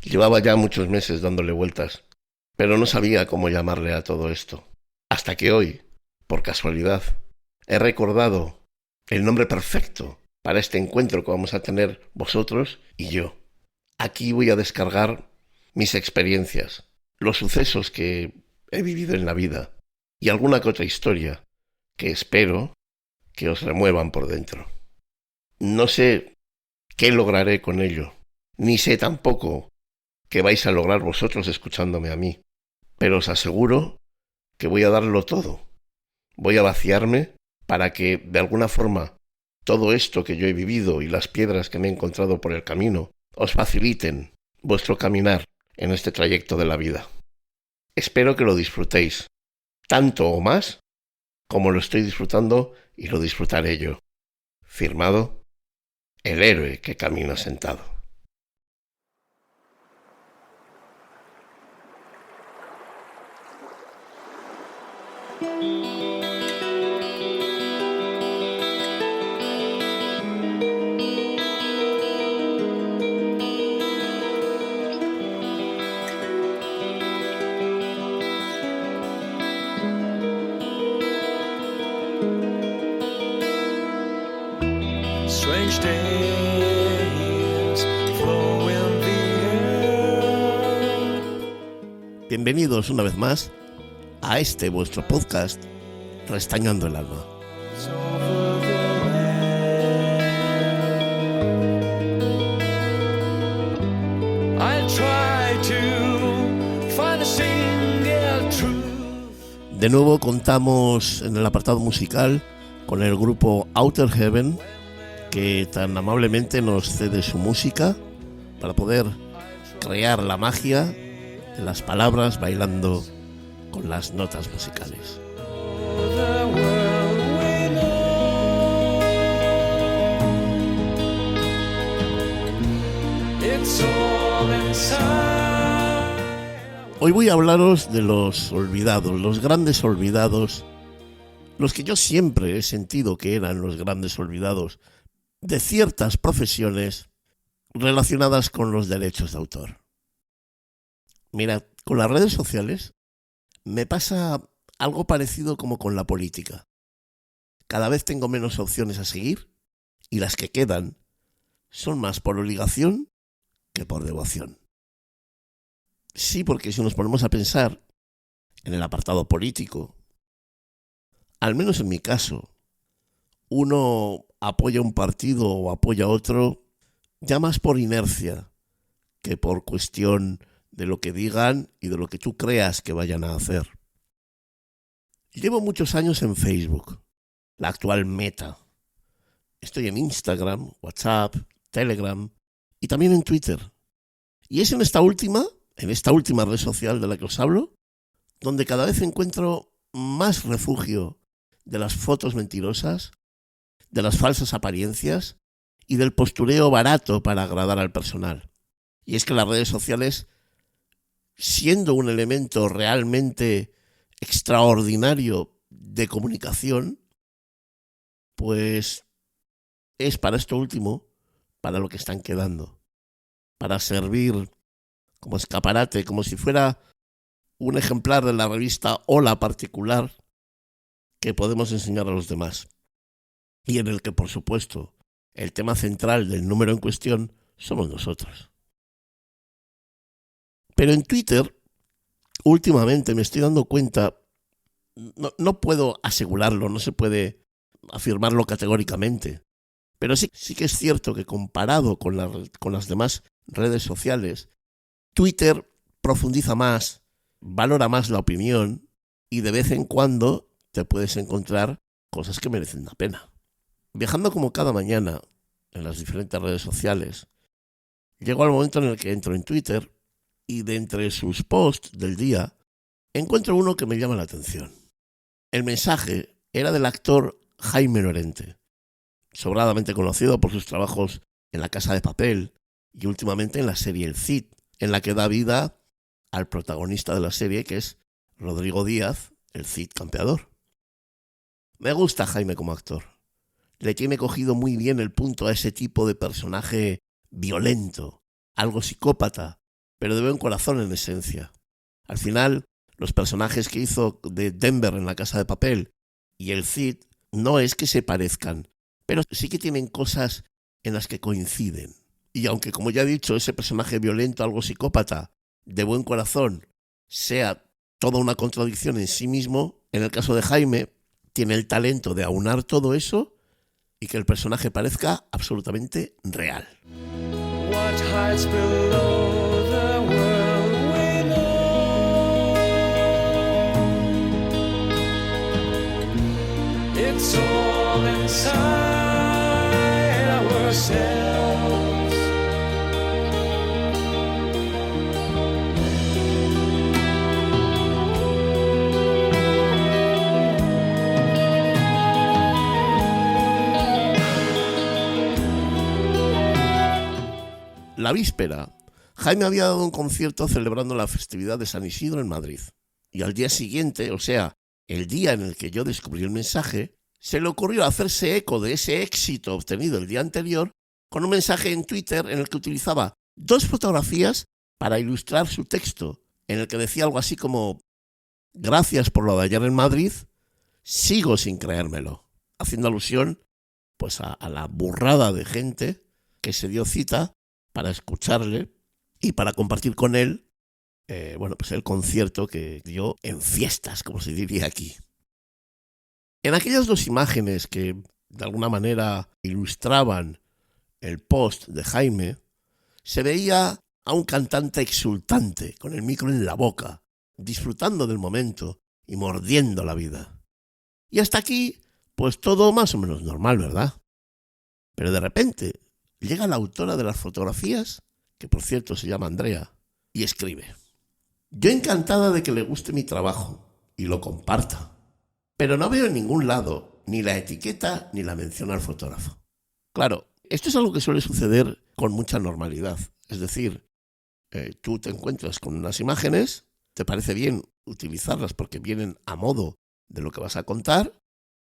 Llevaba ya muchos meses dándole vueltas, pero no sabía cómo llamarle a todo esto. Hasta que hoy, por casualidad, he recordado el nombre perfecto para este encuentro que vamos a tener vosotros y yo. Aquí voy a descargar mis experiencias, los sucesos que he vivido en la vida y alguna que otra historia que espero que os remuevan por dentro. No sé qué lograré con ello, ni sé tampoco qué vais a lograr vosotros escuchándome a mí, pero os aseguro que voy a darlo todo. Voy a vaciarme para que, de alguna forma, todo esto que yo he vivido y las piedras que me he encontrado por el camino os faciliten vuestro caminar en este trayecto de la vida. Espero que lo disfrutéis, tanto o más como lo estoy disfrutando y lo disfrutaré yo. Firmado, el héroe que camina sentado. Strange days flow in the air. Bienvenidos una vez más a este vuestro podcast Restañando el Alma. Over the land. I try to find a single truth. De nuevo contamos en el apartado musical con el grupo Outer Heaven, que tan amablemente nos cede su música para poder crear la magia de las palabras bailando con las notas musicales. The world we know. It's all inside. Hoy voy a hablaros de los olvidados, los grandes olvidados, los que yo siempre he sentido que eran los grandes olvidados de ciertas profesiones relacionadas con los derechos de autor. Mira, con las redes sociales me pasa algo parecido como con la política. Cada vez tengo menos opciones a seguir y las que quedan son más por obligación que por devoción. Sí, porque si nos ponemos a pensar en el apartado político, al menos en mi caso, uno apoya un partido o apoya otro ya más por inercia que por cuestión de lo que digan y de lo que tú creas que vayan a hacer. Llevo muchos años en Facebook, la actual Meta. Estoy en Instagram, WhatsApp, Telegram y también en Twitter. Y es en esta última red social de la que os hablo, donde cada vez encuentro más refugio de las fotos mentirosas, de las falsas apariencias y del postureo barato para agradar al personal. Y es que las redes sociales, siendo un elemento realmente extraordinario de comunicación, pues es para esto último, para lo que están quedando, para servir como escaparate, como si fuera un ejemplar de la revista Hola particular que podemos enseñar a los demás. Y en el que, por supuesto, el tema central del número en cuestión somos nosotros. Pero en Twitter, últimamente me estoy dando cuenta, no puedo asegurarlo, no se puede afirmarlo categóricamente, pero sí que es cierto que comparado con las demás redes sociales, Twitter profundiza más, valora más la opinión y de vez en cuando te puedes encontrar cosas que merecen la pena. Viajando como cada mañana en las diferentes redes sociales, llego al momento en el que entro en Twitter y de entre sus posts del día encuentro uno que me llama la atención. El mensaje era del actor Jaime Lorente, sobradamente conocido por sus trabajos en La Casa de Papel y últimamente en la serie El Cid, en la que da vida al protagonista de la serie, que es Rodrigo Díaz, el Cid campeador. Me gusta Jaime como actor. Le tiene cogido muy bien el punto a ese tipo de personaje violento, algo psicópata, pero de buen corazón en esencia. Al final, los personajes que hizo de Denver en La Casa de Papel y el Cid no es que se parezcan, pero sí que tienen cosas en las que coinciden. Y aunque, como ya he dicho, ese personaje violento, algo psicópata, de buen corazón, sea toda una contradicción en sí mismo, en el caso de Jaime, tiene el talento de aunar todo eso y que el personaje parezca absolutamente real. What hides below the world we know? It's all inside ourselves. La víspera, Jaime había dado un concierto celebrando la festividad de San Isidro en Madrid. Y al día siguiente, o sea, el día en el que yo descubrí el mensaje, se le ocurrió hacerse eco de ese éxito obtenido el día anterior con un mensaje en Twitter en el que utilizaba 2 fotografías para ilustrar su texto, en el que decía algo así como: gracias por lo de ayer en Madrid, sigo sin creérmelo, haciendo alusión pues a la burrada de gente que se dio cita para escucharle y para compartir con él pues el concierto que dio en fiestas, como se diría aquí. En aquellas 2 imágenes que de alguna manera ilustraban el post de Jaime, se veía a un cantante exultante con el micro en la boca, disfrutando del momento y mordiendo la vida. Y hasta aquí, pues todo más o menos normal, ¿verdad? Pero de repente llega la autora de las fotografías, que por cierto se llama Andrea, y escribe: yo encantada de que le guste mi trabajo y lo comparta, pero no veo en ningún lado ni la etiqueta ni la mención al fotógrafo. Claro, esto es algo que suele suceder con mucha normalidad. Es decir, tú te encuentras con unas imágenes, te parece bien utilizarlas porque vienen a modo de lo que vas a contar,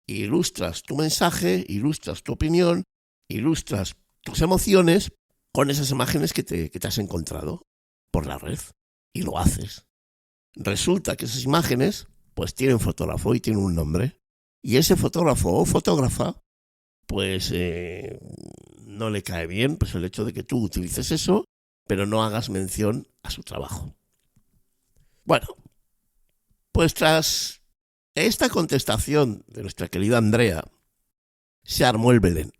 e ilustras tu mensaje, ilustras tu opinión, ilustras tus emociones con esas imágenes que te has encontrado por la red, y lo haces. Resulta que esas imágenes pues tienen fotógrafo y tienen un nombre, y ese fotógrafo o fotógrafa pues no le cae bien pues el hecho de que tú utilices eso, pero no hagas mención a su trabajo. Bueno, pues tras esta contestación de nuestra querida Andrea, se armó el Belén.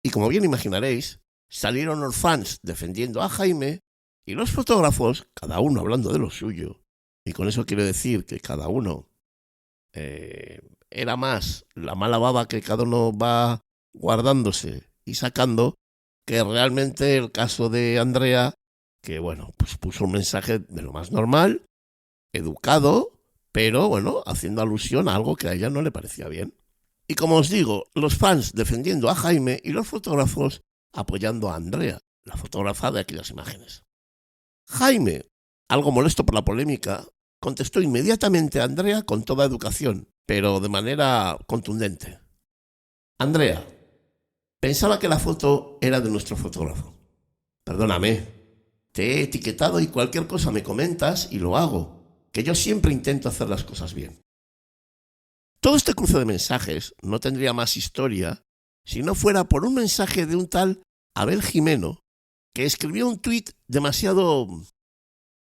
Y como bien imaginaréis, salieron los fans defendiendo a Jaime y los fotógrafos, cada uno hablando de lo suyo. Y con eso quiero decir que cada uno era más la mala baba que cada uno va guardándose y sacando, que realmente el caso de Andrea, que bueno, pues puso un mensaje de lo más normal, educado, pero bueno, haciendo alusión a algo que a ella no le parecía bien. Y como os digo, los fans defendiendo a Jaime y los fotógrafos apoyando a Andrea, la fotógrafa de aquellas imágenes. Jaime, algo molesto por la polémica, contestó inmediatamente a Andrea con toda educación, pero de manera contundente. Andrea, pensaba que la foto era de nuestro fotógrafo. Perdóname, te he etiquetado y cualquier cosa me comentas y lo hago, que yo siempre intento hacer las cosas bien. Todo este cruce de mensajes no tendría más historia si no fuera por un mensaje de un tal Abel Jimeno, que escribió un tuit demasiado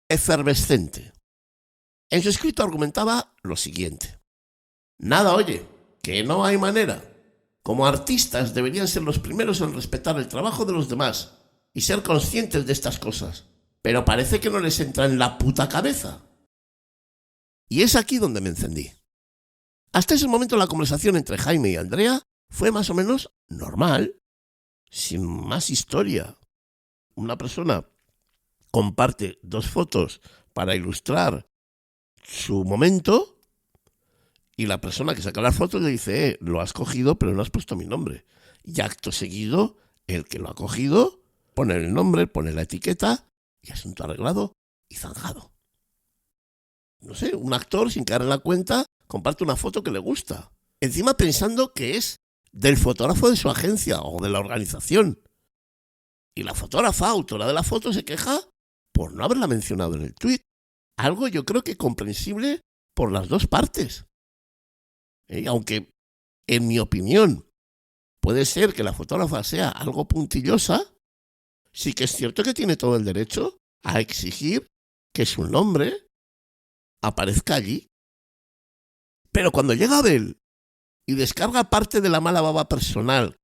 efervescente. En su escrito argumentaba lo siguiente: nada, oye, que no hay manera. Como artistas deberían ser los primeros en respetar el trabajo de los demás y ser conscientes de estas cosas, pero parece que no les entra en la puta cabeza. Y es aquí donde me encendí. Hasta ese momento la conversación entre Jaime y Andrea fue más o menos normal, sin más historia. Una persona comparte 2 fotos para ilustrar su momento y la persona que saca las fotos le dice: lo has cogido pero no has puesto mi nombre. Y acto seguido, el que lo ha cogido pone el nombre, pone la etiqueta y asunto arreglado y zanjado. No sé, un actor sin caer en la cuenta comparte una foto que le gusta, encima pensando que es del fotógrafo de su agencia o de la organización. Y la fotógrafa, autora de la foto, se queja por no haberla mencionado en el tuit. Algo yo creo que comprensible por las dos partes. Aunque, en mi opinión, puede ser que la fotógrafa sea algo puntillosa, sí que es cierto que tiene todo el derecho a exigir que su nombre aparezca allí. Pero cuando llega Abel y descarga parte de la mala baba personal,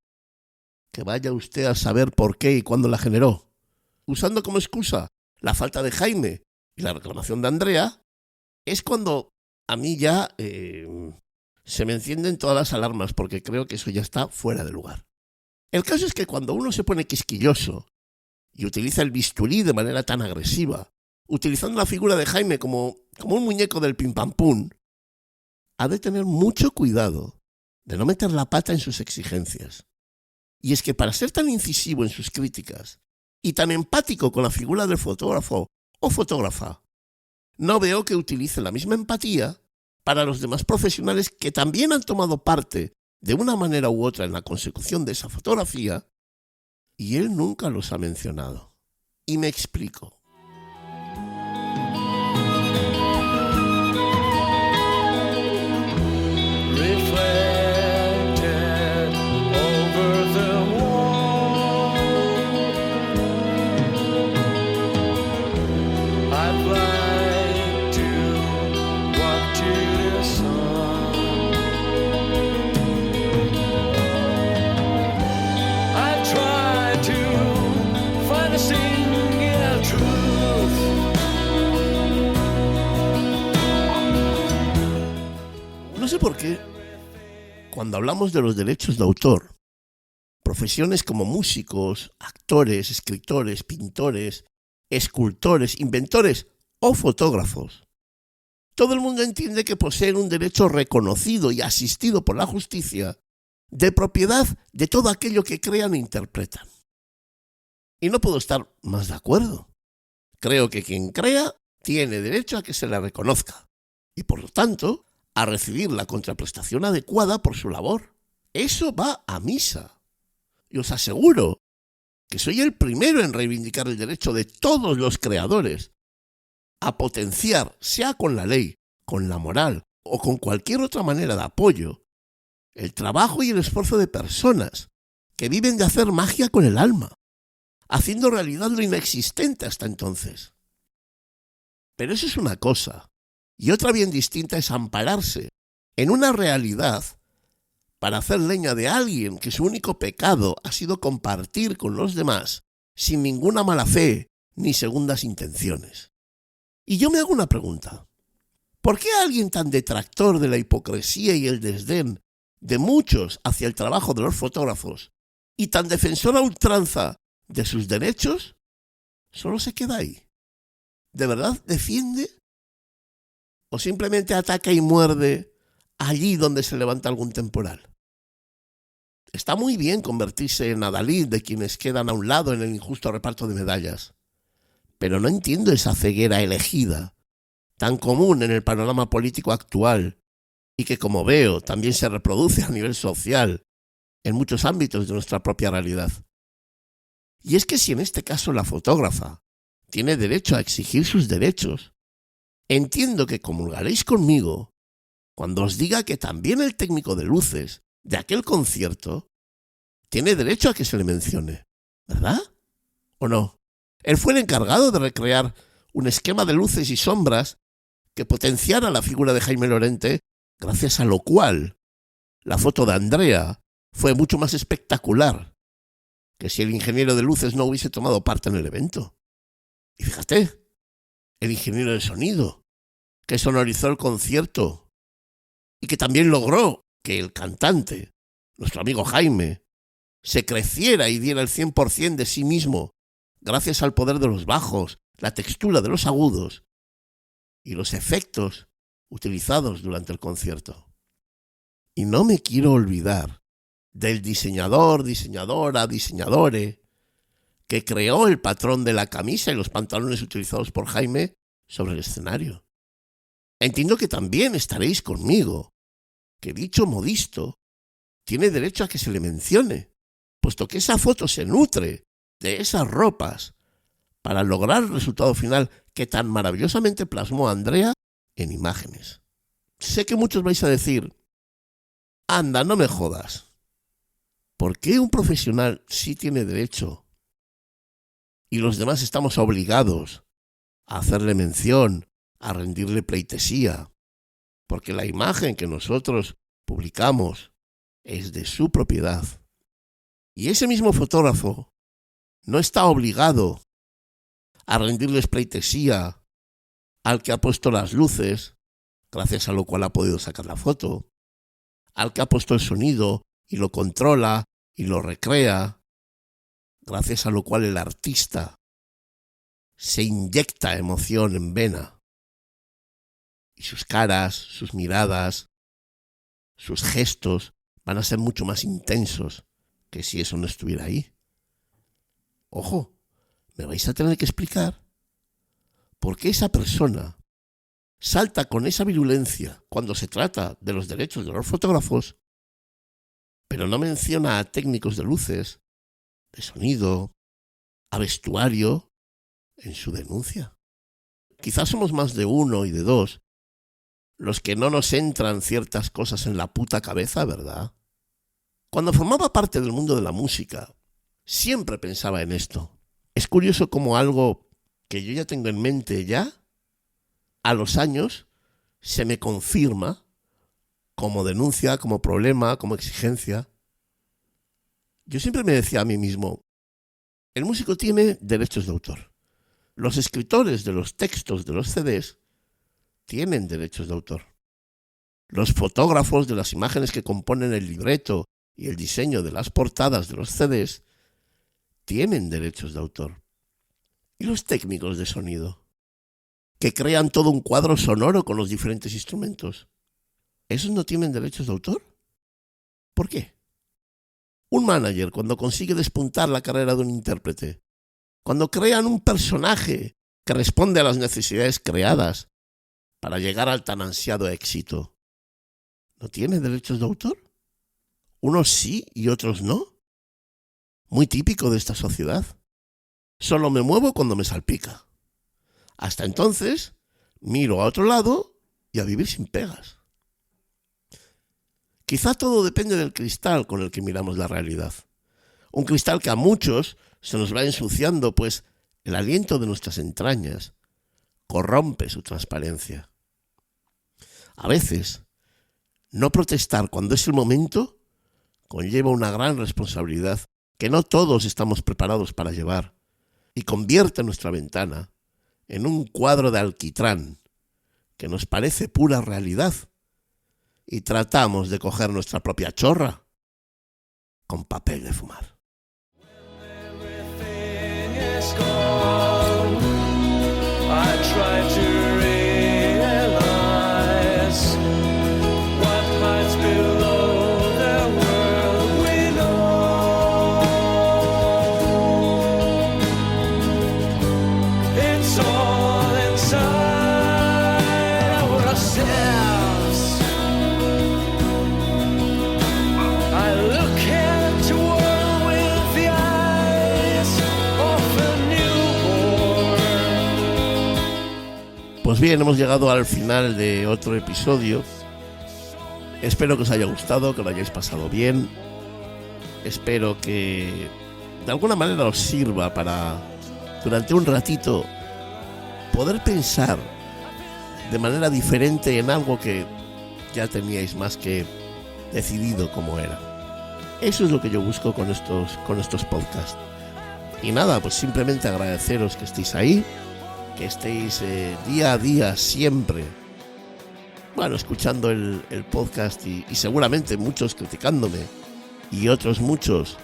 que vaya usted a saber por qué y cuándo la generó, usando como excusa la falta de Jaime y la reclamación de Andrea, es cuando a mí ya se me encienden todas las alarmas, porque creo que eso ya está fuera de lugar. El caso es que cuando uno se pone quisquilloso y utiliza el bisturí de manera tan agresiva, utilizando la figura de Jaime como un muñeco del pim pam pum, ha de tener mucho cuidado de no meter la pata en sus exigencias. Y es que para ser tan incisivo en sus críticas y tan empático con la figura del fotógrafo o fotógrafa, no veo que utilice la misma empatía para los demás profesionales que también han tomado parte de una manera u otra en la consecución de esa fotografía, y él nunca los ha mencionado. Y me explico. No sé por qué, cuando hablamos de los derechos de autor, profesiones como músicos, actores, escritores, pintores, escultores, inventores o fotógrafos, todo el mundo entiende que poseen un derecho reconocido y asistido por la justicia de propiedad de todo aquello que crean e interpretan. Y no puedo estar más de acuerdo. Creo que quien crea tiene derecho a que se le reconozca y, por lo tanto, a recibir la contraprestación adecuada por su labor. Eso va a misa. Y os aseguro que soy el primero en reivindicar el derecho de todos los creadores a potenciar, sea con la ley, con la moral o con cualquier otra manera de apoyo, el trabajo y el esfuerzo de personas que viven de hacer magia con el alma, haciendo realidad lo inexistente hasta entonces. Pero eso es una cosa. Y otra bien distinta es ampararse en una realidad para hacer leña de alguien que su único pecado ha sido compartir con los demás sin ninguna mala fe ni segundas intenciones. Y yo me hago una pregunta. ¿Por qué alguien tan detractor de la hipocresía y el desdén de muchos hacia el trabajo de los fotógrafos y tan defensor a ultranza de sus derechos solo se queda ahí? ¿De verdad defiende? ¿O simplemente ataca y muerde allí donde se levanta algún temporal? Está muy bien convertirse en adalid de quienes quedan a un lado en el injusto reparto de medallas, pero no entiendo esa ceguera elegida, tan común en el panorama político actual y que, como veo, también se reproduce a nivel social en muchos ámbitos de nuestra propia realidad. Y es que si en este caso la fotógrafa tiene derecho a exigir sus derechos, entiendo que comulgaréis conmigo cuando os diga que también el técnico de luces de aquel concierto tiene derecho a que se le mencione, ¿verdad? ¿O no? Él fue el encargado de recrear un esquema de luces y sombras que potenciara la figura de Jaime Lorente, gracias a lo cual la foto de Andrea fue mucho más espectacular que si el ingeniero de luces no hubiese tomado parte en el evento. Y fíjate, el ingeniero de sonido, que sonorizó el concierto y que también logró que el cantante, nuestro amigo Jaime, se creciera y diera el 100% de sí mismo gracias al poder de los bajos, la textura de los agudos y los efectos utilizados durante el concierto. Y no me quiero olvidar del diseñador, diseñadora, diseñadore que creó el patrón de la camisa y los pantalones utilizados por Jaime sobre el escenario. Entiendo que también estaréis conmigo que dicho modisto tiene derecho a que se le mencione, puesto que esa foto se nutre de esas ropas para lograr el resultado final que tan maravillosamente plasmó Andrea en imágenes. Sé que muchos vais a decir, anda, no me jodas. ¿Por qué un profesional sí tiene derecho y los demás estamos obligados a hacerle mención, a rendirle pleitesía? Porque la imagen que nosotros publicamos es de su propiedad. Y ese mismo fotógrafo no está obligado a rendirles pleitesía al que ha puesto las luces, gracias a lo cual ha podido sacar la foto, al que ha puesto el sonido y lo controla y lo recrea, gracias a lo cual el artista se inyecta emoción en vena. Y sus caras, sus miradas, sus gestos van a ser mucho más intensos que si eso no estuviera ahí. Ojo, me vais a tener que explicar por qué esa persona salta con esa virulencia cuando se trata de los derechos de los fotógrafos, pero no menciona a técnicos de luces, de sonido, a vestuario en su denuncia. Quizás somos más de uno y de dos los que no nos entran ciertas cosas en la puta cabeza, ¿verdad? Cuando formaba parte del mundo de la música, siempre pensaba en esto. Es curioso cómo algo que yo ya tengo en mente ya, a los años, se me confirma como denuncia, como problema, como exigencia. Yo siempre me decía a mí mismo, el músico tiene derechos de autor. Los escritores de los textos de los CDs tienen derechos de autor. Los fotógrafos de las imágenes que componen el libreto y el diseño de las portadas de los CDs tienen derechos de autor. ¿Y los técnicos de sonido? Que crean todo un cuadro sonoro con los diferentes instrumentos. ¿Esos no tienen derechos de autor? ¿Por qué? Un manager, cuando consigue despuntar la carrera de un intérprete, cuando crean un personaje que responde a las necesidades creadas para llegar al tan ansiado éxito, ¿no tiene derechos de autor? Unos sí y otros no. Muy típico de esta sociedad. Solo me muevo cuando me salpica. Hasta entonces, miro a otro lado y a vivir sin pegas. Quizá todo depende del cristal con el que miramos la realidad. Un cristal que a muchos se nos va ensuciando, pues el aliento de nuestras entrañas corrompe su transparencia. A veces, no protestar cuando es el momento conlleva una gran responsabilidad que no todos estamos preparados para llevar y convierte nuestra ventana en un cuadro de alquitrán que nos parece pura realidad y tratamos de coger nuestra propia chorra con papel de fumar. Pues bien, hemos llegado al final de otro episodio. Espero que os haya gustado, que lo hayáis pasado bien. Espero que de alguna manera os sirva para, durante un ratito, poder pensar de manera diferente en algo que ya teníais más que decidido cómo era. Eso es lo que yo busco con estos podcasts. Y nada, pues simplemente agradeceros que estéis ahí, que estéis día a día siempre, bueno, escuchando el podcast y seguramente muchos criticándome y otros muchos,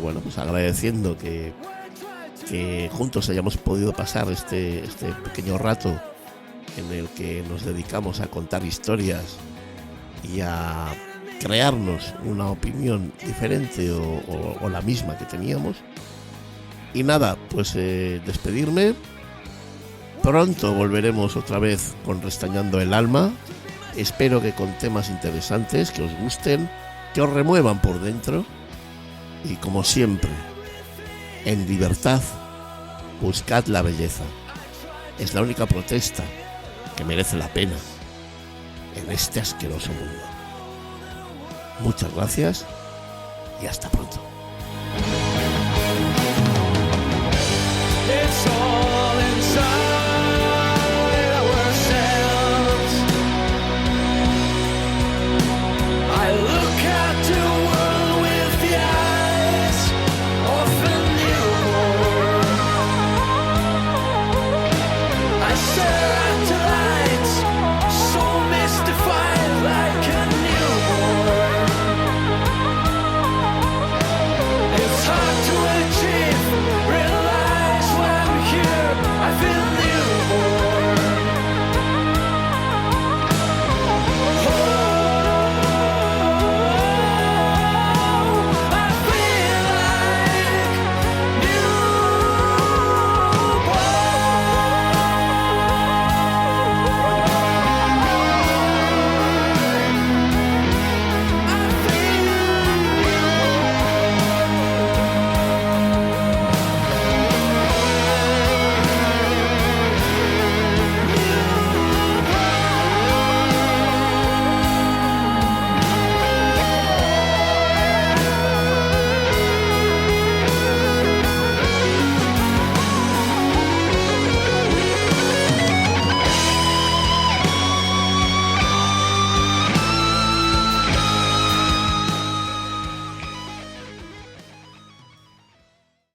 bueno, pues agradeciendo que juntos hayamos podido pasar este pequeño rato en el que nos dedicamos a contar historias y a crearnos una opinión diferente o la misma que teníamos. Y nada, pues despedirme. Pronto volveremos otra vez con Restañando el Alma. Espero que con temas interesantes, que os gusten, que os remuevan por dentro. Y como siempre, en libertad Buscad la belleza. Es la única protesta que merece la pena en este asqueroso mundo. Muchas gracias y hasta pronto.